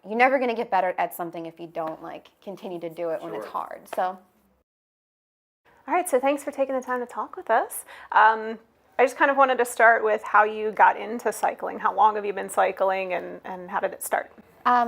you're never going to get better at something if you don't like continue to do it when it's hard. So. All right, so thanks for taking the time to talk with us. I just kind of wanted to start with how you got into cycling. How long have you been cycling, and how did it start?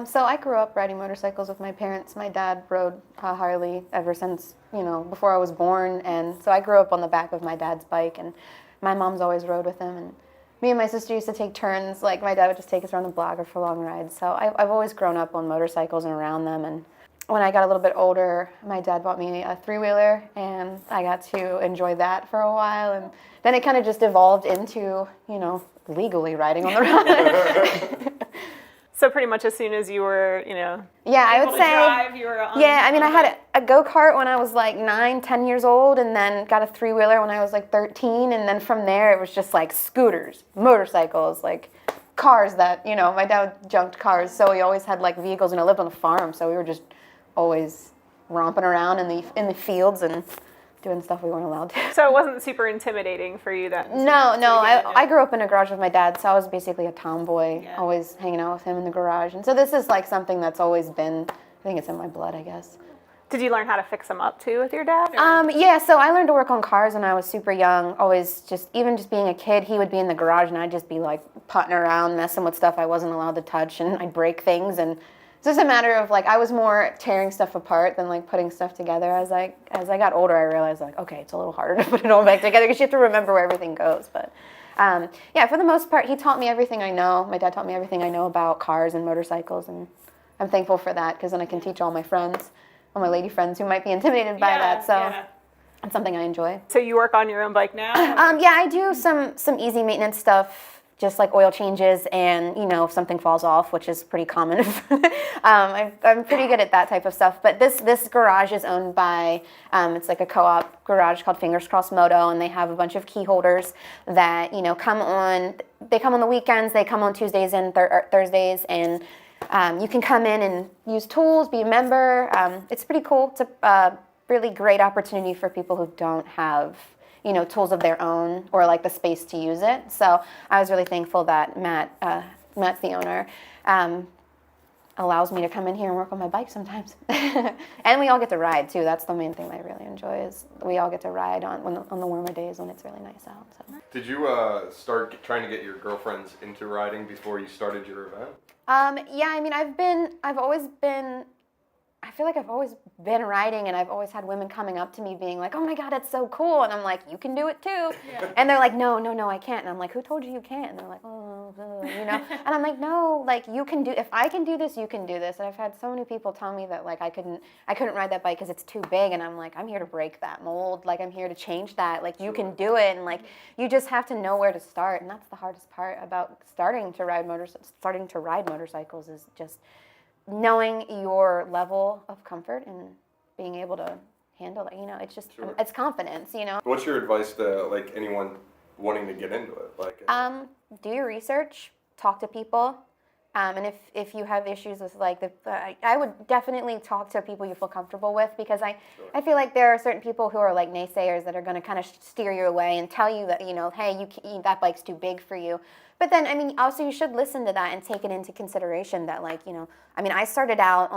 So I grew up riding motorcycles with my parents. My dad rode Harley ever since, before I was born. And so I grew up on the back of my dad's bike, and my mom's always rode with him. And me and my sister used to take turns. Like, my dad would just take us around the block or for long rides. So I've always grown up on motorcycles and around them. And when I got a little bit older, my dad bought me a three-wheeler, and I got to enjoy that for a while. And then it kind of just evolved into, legally riding on the road. So pretty much as soon as you were, yeah, I would say, drive, you were on, yeah, I mean, I had a go-kart when I was like 9, 10 years old, and then got a three-wheeler when I was like 13, and then from there it was just like scooters, motorcycles, like cars that, my dad junked cars, so we always had like vehicles, and I lived on a farm, so we were just always romping around in the fields and doing stuff we weren't allowed to. So it wasn't super intimidating for you then? No, I grew up in a garage with my dad, so I was basically a tomboy, always hanging out with him in the garage. And so this is like something that's always been, I think it's in my blood, I guess. Did you learn how to fix them up too with your dad? Yeah, so I learned to work on cars when I was super young. Always even just being a kid, he would be in the garage and I'd just be like putting around, messing with stuff I wasn't allowed to touch, and I'd break things. And it's just a matter of like, I was more tearing stuff apart than like putting stuff together. As I got older, I realized like, okay, it's a little harder to put it all back together because you have to remember where everything goes. But yeah, for the most part, he taught me everything I know. My dad taught me everything I know about cars and motorcycles, and I'm thankful for that because then I can teach all my friends, all my lady friends who might be intimidated by that. So it's something I enjoy. So you work on your own bike now? Yeah, I do some easy maintenance stuff. Just like oil changes and, if something falls off, which is pretty common. I'm pretty good at that type of stuff. But this garage is owned by, it's like a co-op garage called Fingers Crossed Moto, and they have a bunch of key holders that, come on the weekends, they come on Tuesdays and Thursdays, and you can come in and use tools, be a member. It's pretty cool. It's a really great opportunity for people who don't have tools of their own or like the space to use it. So I was really thankful that Matt's the owner, allows me to come in here and work on my bike sometimes. And we all get to ride too. That's the main thing I really enjoy, is we all get to ride on the warmer days when it's really nice out. So. Did you start trying to get your girlfriends into riding before you started your event? Yeah, I mean, I feel like I've always been riding, and I've always had women coming up to me being like, oh my God, it's so cool. And I'm like, you can do it too. Yeah. And they're like, no, I can't. And I'm like, who told you can't? And they're like, And I'm like, no, like you can do, if I can do this, you can do this. And I've had so many people tell me that like I couldn't ride that bike because it's too big. And I'm like, I'm here to break that mold. Like, I'm here to change that. Like, you can do it. And like, you just have to know where to start. And that's the hardest part about starting to ride motorcycles is just knowing your level of comfort and being able to handle it. It's just, it's confidence, What's your advice to like anyone wanting to get into it? Like, do your research, talk to people. And if you have issues with like I would definitely talk to people you feel comfortable with, because I feel like there are certain people who are like naysayers that are going to kind of steer you away and tell you that, hey, that bike's too big for you. But then, I mean, also you should listen to that and take it into consideration that like, I mean, I started out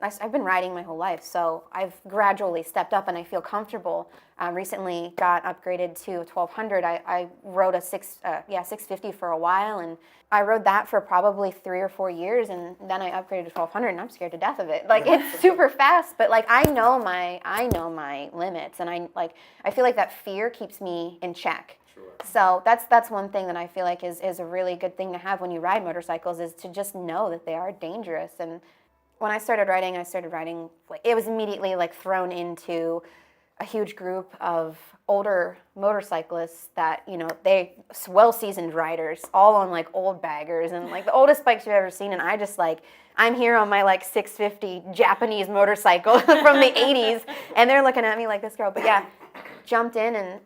I've been riding my whole life, so I've gradually stepped up and I feel comfortable. Recently got upgraded to a 1200. I rode a 650 for a while, and I rode that for probably 3 or 4 years, and then I upgraded to 1200, and I'm scared to death of it. Like, it's super fast, but like I know my limits, and I feel like that fear keeps me in check. So that's one thing that I feel like is a really good thing to have when you ride motorcycles, is to just know that they are dangerous. And when I started riding like it was immediately like thrown into a huge group of older motorcyclists that, they well-seasoned riders, all on like old baggers and like the oldest bikes you've ever seen. And I just like, I'm here on my like 650 Japanese motorcycle from the 80s, and they're looking at me like, this girl. But yeah, jumped in, and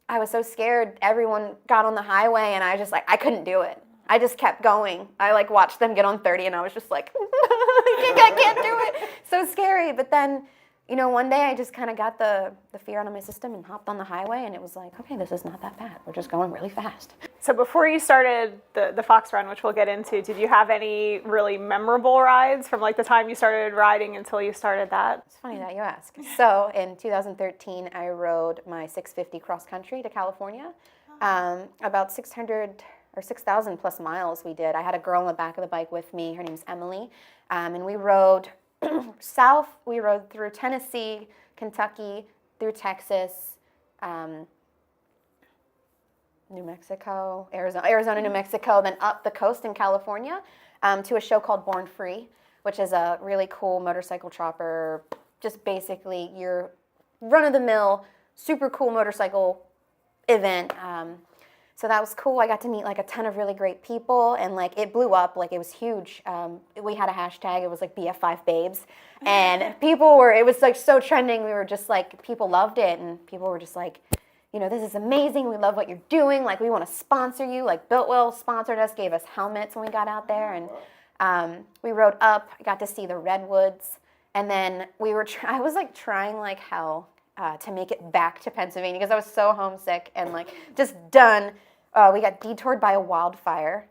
I was so scared. Everyone got on the highway, and I just like, I couldn't do it. I just kept going. I like watched them get on 30, and I was just like, I can't do it. So scary. But then one day I just kind of got the fear out of my system and hopped on the highway, and it was like, okay, this is not that bad. We're just going really fast. So before you started the Fox Run, which we'll get into, did you have any really memorable rides from like the time you started riding until you started that? It's funny that you ask. So in 2013, I rode my 650 cross country to California. About 600 or 6,000 plus miles we did. I had a girl in the back of the bike with me. Her name's Emily. And we rode south. We rode through Tennessee, Kentucky, through Texas, New Mexico, Arizona, New Mexico, then up the coast in California to a show called Born Free, which is a really cool motorcycle chopper, just basically your run-of-the-mill, super cool motorcycle event. So that was cool. I got to meet like a ton of really great people, and like it blew up. Like it was huge. We had a hashtag. It was like BF5 Babes, and it was like so trending. We were just like, people loved it, and people were just like, this is amazing. We love what you're doing. Like we want to sponsor you. Like Biltwell sponsored us, gave us helmets when we got out there, and we rode up. I got to see the redwoods, and then I was like trying like hell to make it back to Pennsylvania because I was so homesick and like just done. We got detoured by a wildfire,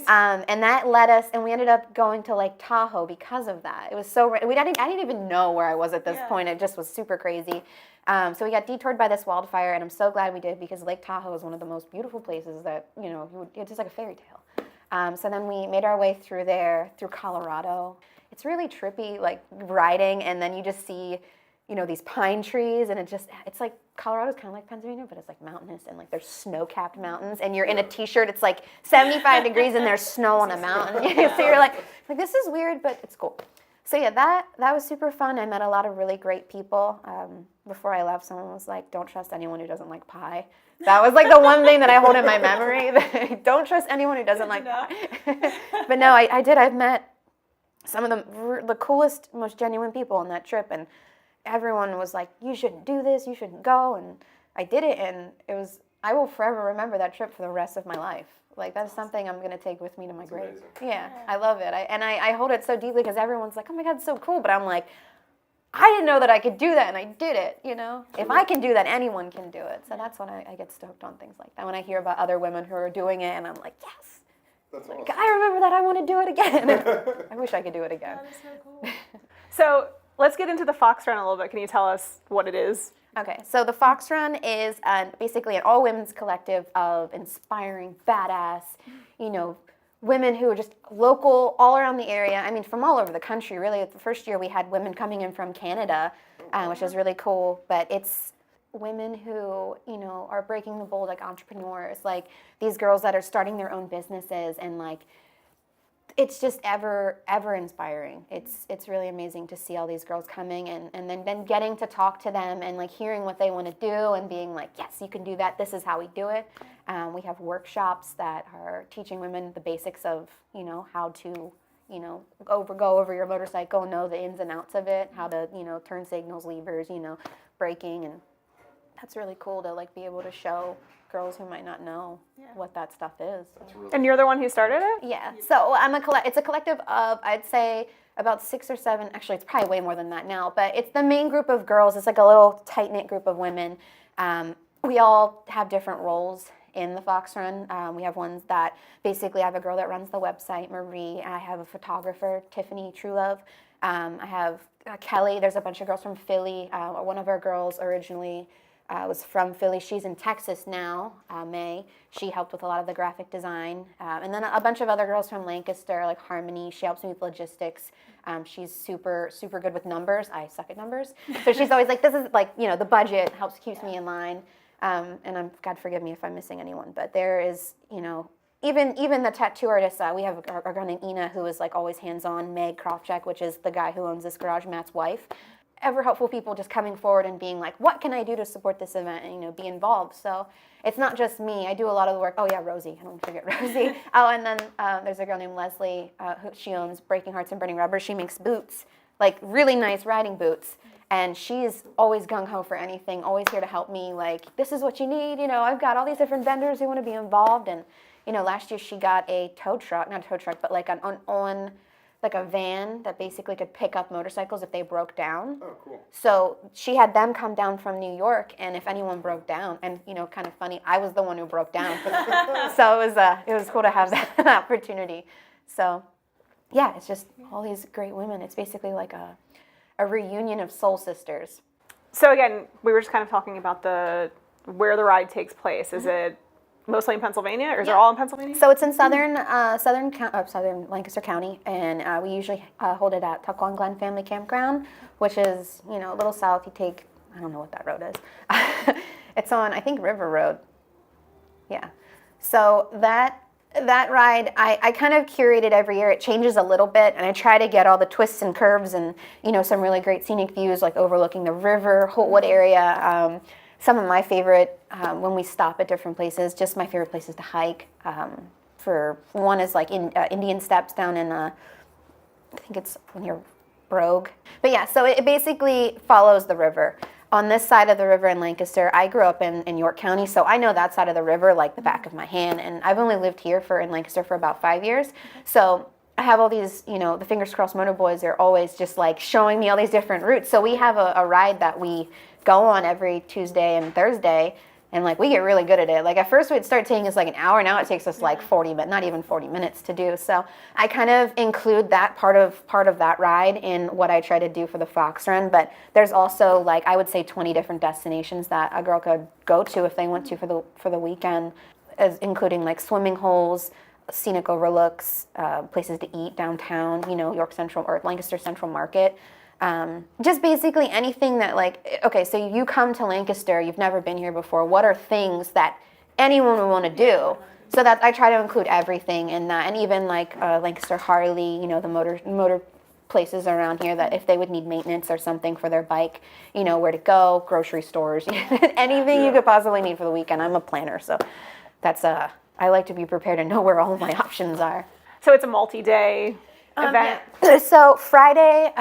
and that led us, and we ended up going to Lake Tahoe because of that. It was so I didn't even know where I was at this point. It just was super crazy. So we got detoured by this wildfire, and I'm so glad we did because Lake Tahoe is one of the most beautiful places that it's just like a fairy tale. So then we made our way through there, through Colorado. It's really trippy, like riding, and then you just see these pine trees, and it's like Colorado's kind of like Pennsylvania, but it's like mountainous, and like there's snow-capped mountains, and you're in a t-shirt, it's like 75 degrees and there's snow on a mountain. So you're like this is weird, but it's cool. So yeah, that was super fun. I met a lot of really great people. Before I left, someone was like, don't trust anyone who doesn't like pie. That was like the one thing that I hold in my memory. Don't trust anyone who doesn't like pie. But no, I did. I've met some of the coolest, most genuine people on that trip, and everyone was like, you shouldn't do this, you shouldn't go, and I did it, and I will forever remember that trip for the rest of my life. Like, that's something I'm going to take with me to my grave. Amazing. Yeah, I love it. I hold it so deeply because everyone's like, oh my God, it's so cool, but I'm like, I didn't know that I could do that, and I did it, If I can do that, anyone can do it. So that's when I get stoked on things like that, when I hear about other women who are doing it, and I'm like, yes. That's like, awesome. I remember that, I want to do it again. I wish I could do it again. That is so cool. So let's get into the Fox Run a little bit. Can you tell us what it is? Okay, so the Fox Run is basically an all-women's collective of inspiring, badass, women who are just local, all around the area. I mean, from all over the country, really. The first year we had women coming in from Canada, which is really cool. But it's women who, are breaking the mold, like entrepreneurs, like these girls that are starting their own businesses, and like, it's just ever inspiring. It's really amazing to see all these girls coming and then getting to talk to them and like hearing what they want to do and being like, yes, you can do that. This is how we do it. We have workshops that are teaching women the basics of, how to, go over your motorcycle, know the ins and outs of it, how to, turn signals, levers, braking, and that's really cool to like be able to show girls who might not know what that stuff is. Really And you're the one who started it? Yeah. So it's a collective of, I'd say, about 6 or 7. Actually, it's probably way more than that now. But it's the main group of girls. It's like a little tight-knit group of women. We all have different roles in the Fox Run. We have ones that basically, I have a girl that runs the website, Marie. I have a photographer, Tiffany Truelove. I have Kelly. There's a bunch of girls from Philly. One of our girls originally was from Philly. She's in Texas now, May. She helped with a lot of the graphic design. And then a bunch of other girls from Lancaster, like Harmony. She helps me with logistics. She's super, super good with numbers. I suck at numbers. So she's always like, this is like, the budget keeps me in line. And God forgive me if I'm missing anyone. But there is, even the tattoo artists, we have a girl named Ina who is like always hands-on. Meg Krofchak, which is the guy who owns this garage, Matt's wife. Ever helpful people just coming forward and being like, what can I do to support this event, and be involved. So it's not just me. I do a lot of the work. Oh yeah, Rosie. I don't forget Rosie. And then there's a girl named Leslie who she owns Breaking Hearts and Burning Rubber. She makes boots, like really nice riding boots, and she's always gung-ho for anything, always here to help me, like, this is what you need. I've got all these different vendors who want to be involved, and last year she got a tow truck, not a tow truck, but like an on like a van that basically could pick up motorcycles if they broke down. Oh, cool. So she had them come down from New York, and if anyone broke down, and kind of funny, I was the one who broke down. So it was cool to have that opportunity. So yeah, it's just all these great women. It's basically like a reunion of soul sisters. So again, we were just kind of talking about where the ride takes place. Is it mostly in Pennsylvania, or is it all in Pennsylvania? So it's in southern Lancaster County, and we usually hold it at Tuckahoe Glen Family Campground, which is a little south. You take, I don't know what that road is. It's on, I think, River Road. Yeah. So that ride, I kind of curate it every year. It changes a little bit, and I try to get all the twists and curves and some really great scenic views, like overlooking the river, Holtwood area. Some of my favorite, when we stop at different places, just my favorite places to hike. For one is like Indian Steps down in, I think it's near Brogue. But yeah, so it basically follows the river. On this side of the river in Lancaster, I grew up in York County, so I know that side of the river like the back of my hand. And I've only lived here in Lancaster for about 5 years. So I have all these, the Fingers Crossed Motor Boys are always just like showing me all these different routes. So we have a ride that we go on every Tuesday and Thursday, and like we get really good at it. Like at first it started taking us like an hour, now it takes us like 40 minutes, not even 40 minutes to do. So I kind of include that part of that ride in what I try to do for the Fox Run. But there's also like, I would say 20 different destinations that a girl could go to if they want to for the weekend, including like swimming holes, scenic overlooks, places to eat downtown, York Central or Lancaster Central Market. Just basically anything that okay, so you come to Lancaster, you've never been here before. What are things that anyone would want to do? So that I try to include everything in that, and even like Lancaster Harley, the motor places around here that if they would need maintenance or something for their bike, where to go, grocery stores, anything you could possibly need for the weekend. I'm a planner, so that's I like to be prepared and know where all of my options are. So it's a multi-day event? Yeah. So Friday,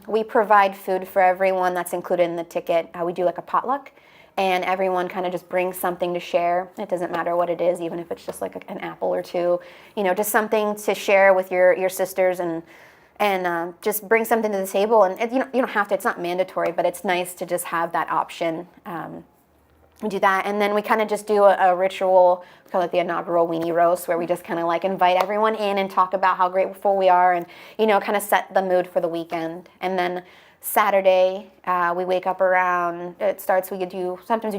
we provide food for everyone. That's included in the ticket. We do like a potluck, and everyone kind of just brings something to share. It doesn't matter what it is, even if it's just like an apple or two, just something to share with your sisters, and just bring something to the table. And you don't have to. It's not mandatory, but it's nice to just have that option. We do that, and then we kind of just do a ritual, called like the inaugural weenie roast, where we just kind of like invite everyone in and talk about how grateful we are, and kind of set the mood for the weekend. And then Saturday, we wake up around. Sometimes we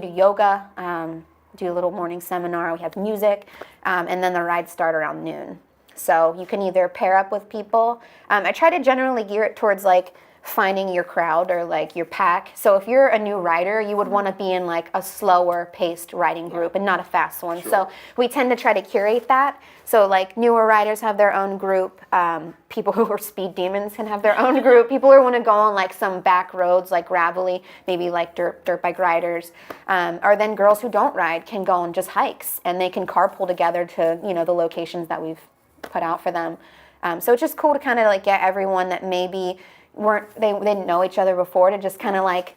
do yoga, do a little morning seminar. We have music, and then the rides start around noon. So you can either pair up with people. I try to generally gear it towards like finding your crowd or like your pack. So if you're a new rider, you would want to be in like a slower paced riding group and not a fast one. Sure. So we tend to try to curate that. So like newer riders have their own group. People who are speed demons can have their own group. People who want to go on like some back roads, like gravelly, maybe like dirt bike riders. Or then girls who don't ride can go on just hikes, and they can carpool together to the locations that we've put out for them. So it's just cool to kind of like get everyone that maybe they didn't know each other before, to just kind of like,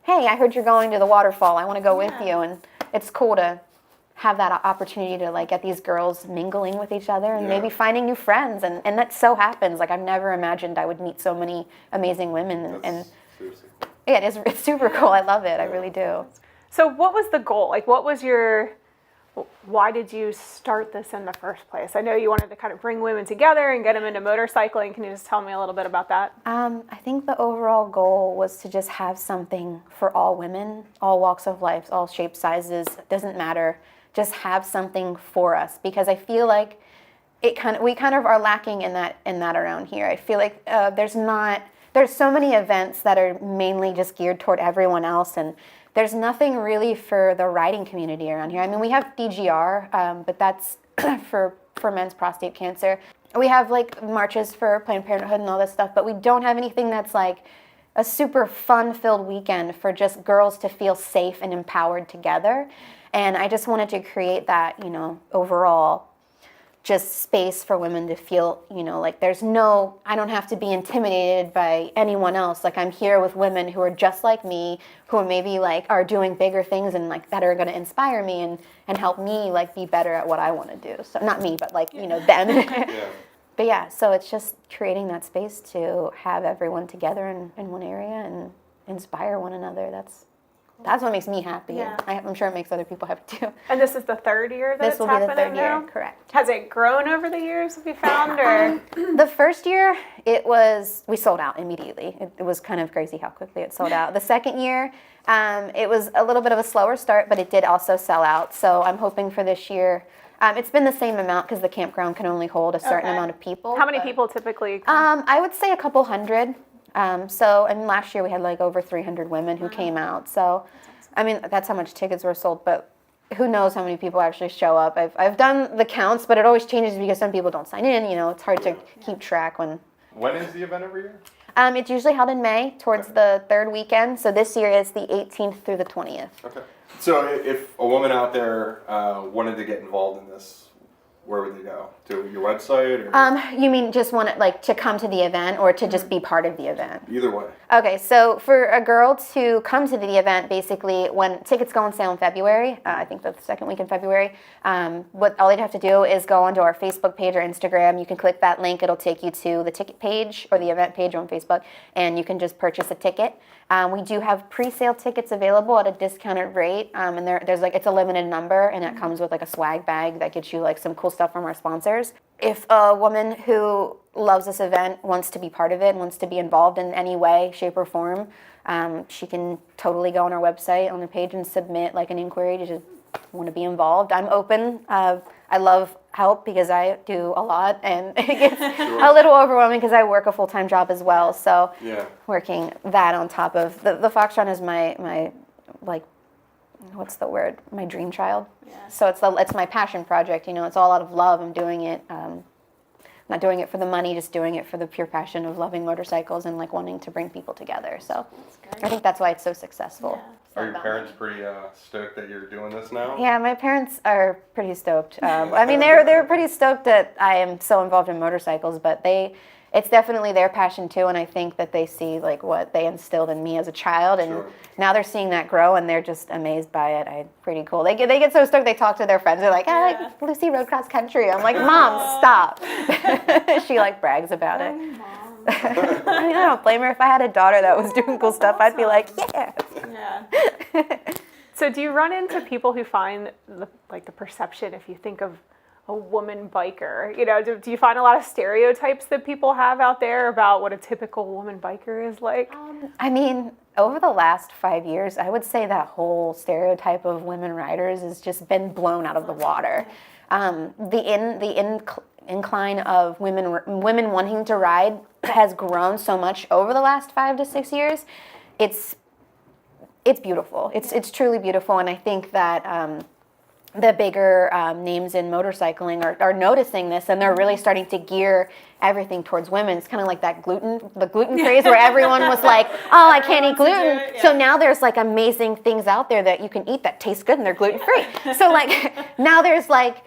hey, I heard you're going to the waterfall, I want to go with you. And it's cool to have that opportunity to like get these girls mingling with each other and maybe finding new friends, and that so happens. Like I've never imagined I would meet so many amazing women. And seriously. yeah, it's super cool. I love it. I really do. So what was the goal? Like why did you start this in the first place? I know you wanted to kind of bring women together and get them into motorcycling. Can you just tell me a little bit about that? I think the overall goal was to just have something for all women, all walks of life, all shapes, sizes, it doesn't matter. Just have something for us, because I feel like we kind of are lacking in that around here. I feel like there's so many events that are mainly just geared toward everyone else, and there's nothing really for the riding community around here. I mean, we have DGR, but that's for men's prostate cancer. We have like marches for Planned Parenthood and all this stuff, but we don't have anything that's like a super fun-filled weekend for just girls to feel safe and empowered together. And I just wanted to create that, overall just space for women to feel, like I don't have to be intimidated by anyone else. Like I'm here with women who are just like me, who are maybe like are doing bigger things and like that are going to inspire me and help me like be better at what I want to do. So not me, but like, them. But yeah, so it's just creating that space to have everyone together in one area and inspire one another. That's what makes me happy. Yeah. I'm sure it makes other people happy too. And this is the third year that This it's will be the happening third now? year, correct. Has it grown over the years, have you found, or? The first year, we sold out immediately. It was kind of crazy how quickly it sold out. The second year, it was a little bit of a slower start, but it did also sell out. So I'm hoping for this year. It's been the same amount because the campground can only hold a certain amount of people. How many people typically come? I would say a couple hundred. And last year we had like over 300 women who came out. So, I mean, that's how much tickets were sold, but who knows how many people actually show up. I've done the counts, but it always changes because some people don't sign in. It's hard to keep track when. When is the event every year? It's usually held in May, towards the third weekend. So this year is the 18th through the 20th. Okay. So if a woman out there wanted to get involved in this, where would they go? To your website? Or? You mean just want to come to the event or to just be part of the event? Either way. Okay, so for a girl to come to the event, basically, when tickets go on sale in February, I think that's the second week in February, all they'd have to do is go onto our Facebook page or Instagram. You can click that link. It'll take you to the ticket page or the event page on Facebook, and you can just purchase a ticket. We do have pre-sale tickets available at a discounted rate, and it's a limited number, and it comes with like a swag bag that gets you like some cool stuff from our sponsors. If a woman who loves this event wants to be part of it, wants to be involved in any way, shape, or form, she can totally go on our website on the page and submit like an inquiry to just want to be involved. I'm open. I love help because I do a lot, and it gets a little overwhelming because I work a full-time job as well. So working that on top of the Foxtron is my like, what's the word? My dream child. Yeah. So it's my passion project. It's all out of love. I'm doing it. Not doing it for the money, just doing it for the pure passion of loving motorcycles and like wanting to bring people together. So I think that's why it's so successful. Yeah. Are your parents pretty stoked that you're doing this now? Yeah, my parents are pretty stoked. I mean, they're pretty stoked that I am so involved in motorcycles, but it's definitely their passion too, and I think that they see like what they instilled in me as a child, and now they're seeing that grow, and they're just amazed by it. Pretty cool. They get so stoked. They talk to their friends. They're like, Lucy rode cross country. I'm like, Mom, stop. She like brags about it. I mean, I don't blame her. If I had a daughter that was doing cool stuff, I'd be like, yeah. So do you run into people who find the perception, if you think of a woman biker, do you find a lot of stereotypes that people have out there about what a typical woman biker is like? I mean, over the last 5 years, I would say that whole stereotype of women riders has just been blown out of the water. The incline of women wanting to ride has grown so much over the last 5 to 6 years. It's beautiful. It's truly beautiful, and I think that the bigger names in motorcycling are noticing this, and they're really starting to gear everything towards women. It's kind of like the gluten craze where everyone was like, oh, I can't eat gluten. So now there's like amazing things out there that you can eat that taste good and they're gluten free. So like now there's like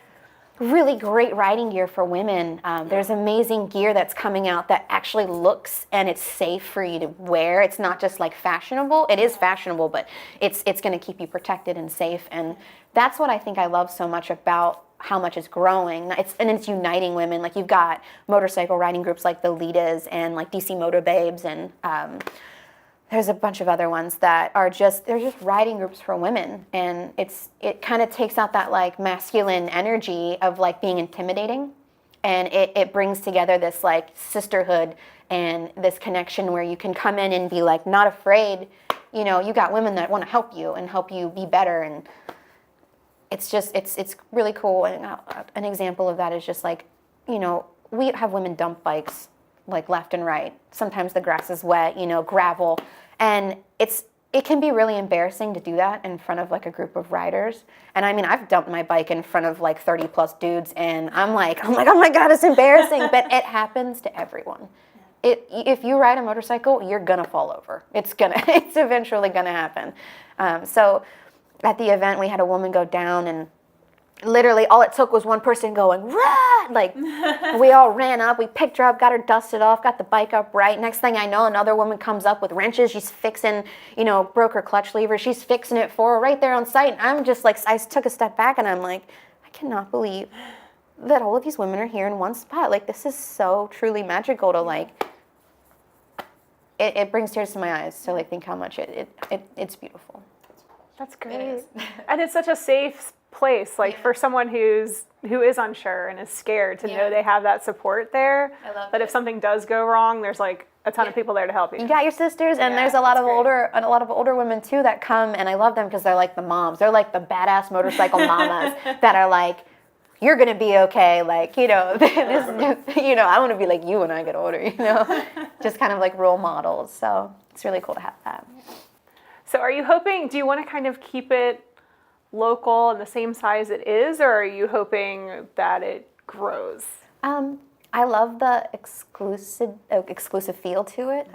really great riding gear for women. There's amazing gear that's coming out that actually looks and it's safe for you to wear. It's not just like fashionable. It is fashionable, but it's going to keep you protected and safe. And that's what I think I love so much about how much it's growing. It's uniting women. Like you've got motorcycle riding groups like the Litas and like DC Moto Babes, and there's a bunch of other ones that are they're just riding groups for women, and it kind of takes out that like masculine energy of like being intimidating, and it brings together this like sisterhood and this connection where you can come in and be like not afraid. You got women that want to help you and help you be better, and it's really cool. And an example of that is just like, we have women dump bikes like left and right. Sometimes the grass is wet, gravel. And it can be really embarrassing to do that in front of like a group of riders. And I mean, I've dumped my bike in front of like 30 plus dudes, and I'm like, oh my God, it's embarrassing. But it happens to everyone. If you ride a motorcycle, you're gonna fall over. It's eventually gonna happen. So at the event, we had a woman go down, and literally all it took was one person going, rah! Like we all ran up, we picked her up, got her dusted off, got the bike up right. Next thing I know, another woman comes up with wrenches. She's fixing, broke her clutch lever. She's fixing it for her right there on site. And I'm just like, I took a step back and I'm like, I cannot believe that all of these women are here in one spot. Like, this is so truly magical to, like, it brings tears to my eyes to, like, think how much it's beautiful. That's great. It is. And it's such a safe place, like for someone who is unsure and is scared to know they have that support there. I love that it. if something does go wrong, there's like a ton of people there to help you. You got your sisters, and there's a lot of older women too that come, and I love them because they're like the moms. They're like the badass motorcycle mamas that are like, you're gonna be okay. Like, you know, I want to be like you when I get older. You know, just kind of like role models. So it's really cool to have that. So are you hoping? Do you want to kind of keep it local and the same size it is, or are you hoping that it grows? I love the exclusive feel to it,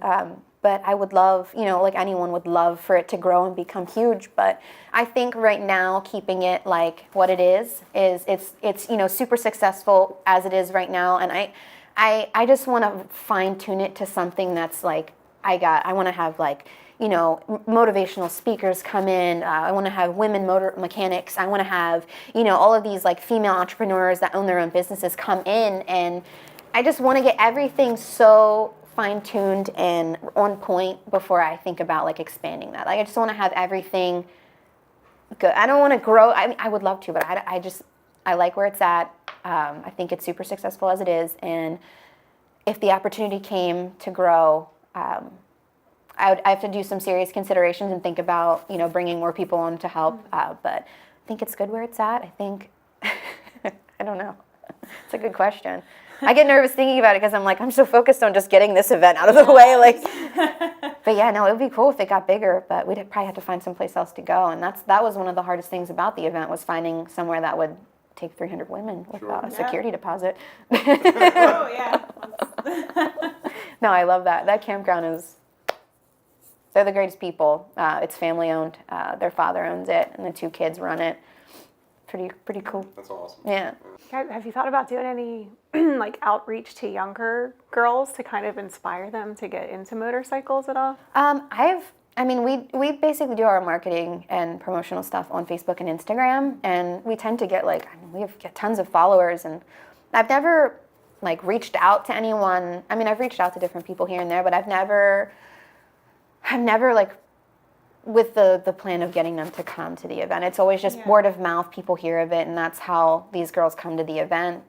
but I would love, like anyone would love for it to grow and become huge. But I think right now, keeping it like what it is it's super successful as it is right now, and I just want to fine tune it to something that's like I want to have like, motivational speakers come in. I want to have women motor mechanics. I want to have, all of these like female entrepreneurs that own their own businesses come in, and I just want to get everything so fine-tuned and on point before I think about like expanding that. Like, I just want to have everything good. I don't want to grow. I mean, I would love to, but I like where it's at. I think it's super successful as it is, and if the opportunity came to grow, I have to do some serious considerations and think about, bringing more people on to help. But I think it's good where it's at. I think, I don't know. It's a good question. I get nervous thinking about it because I'm like, I'm so focused on just getting this event out of the way. Like, but yeah, no, it would be cool if it got bigger, but we'd probably have to find someplace else to go. And that was one of the hardest things about the event, was finding somewhere that would take 300 women without a security deposit. Oh, yeah. No, I love that. That campground they're the greatest people. It's family owned. Their father owns it, and the 2 kids run it. Pretty cool. That's awesome. Yeah. Have you thought about doing any like outreach to younger girls to kind of inspire them to get into motorcycles at all? We basically do our marketing and promotional stuff on Facebook and Instagram, and we tend to get we get tons of followers, and I've never like reached out to anyone. I mean, I've reached out to different people here and there, but I've never like with the plan of getting them to come to the event. It's always just word of mouth. People hear of it, and that's how these girls come to the event.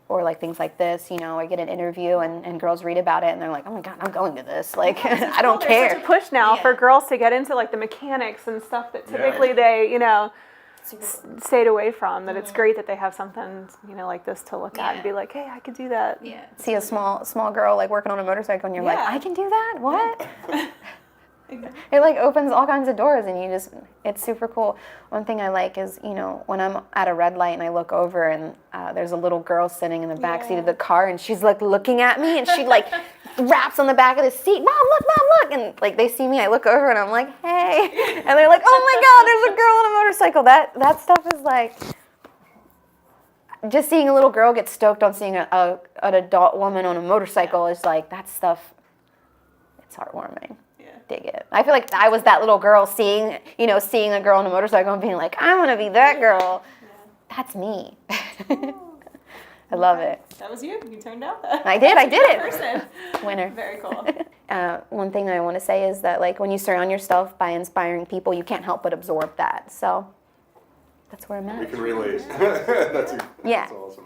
Or like things like this, I get an interview and girls read about it and they're like, oh my God, I'm going to this. Like, I don't care. There's such a push now for girls to get into like the mechanics and stuff that typically they, stayed away from, that it's great that they have something, like this to look at and be like, hey, I could do that. Yeah. See a small girl like working on a motorcycle and you're like, I can do that? What? It like opens all kinds of doors, and it's super cool. One thing I like is, when I'm at a red light and I look over and there's a little girl sitting in the back seat of the car, and she's like looking at me, and she like raps on the back of the seat, Mom, look, and like they see me, I look over and I'm like, hey, and they're like, oh my God, there's a girl on a motorcycle. That stuff is like, just seeing a little girl get stoked on seeing an adult woman on a motorcycle is like, that stuff, it's heartwarming. Dig it. I feel like I was that little girl seeing a girl on a motorcycle and being like, I want to be that girl. Yeah. That's me. I love it. That was you. You turned out that. I did it. Person. Winner. Very cool. One thing I want to say is that like when you surround yourself by inspiring people, you can't help but absorb that. So that's where I'm at. We can relate. That's awesome.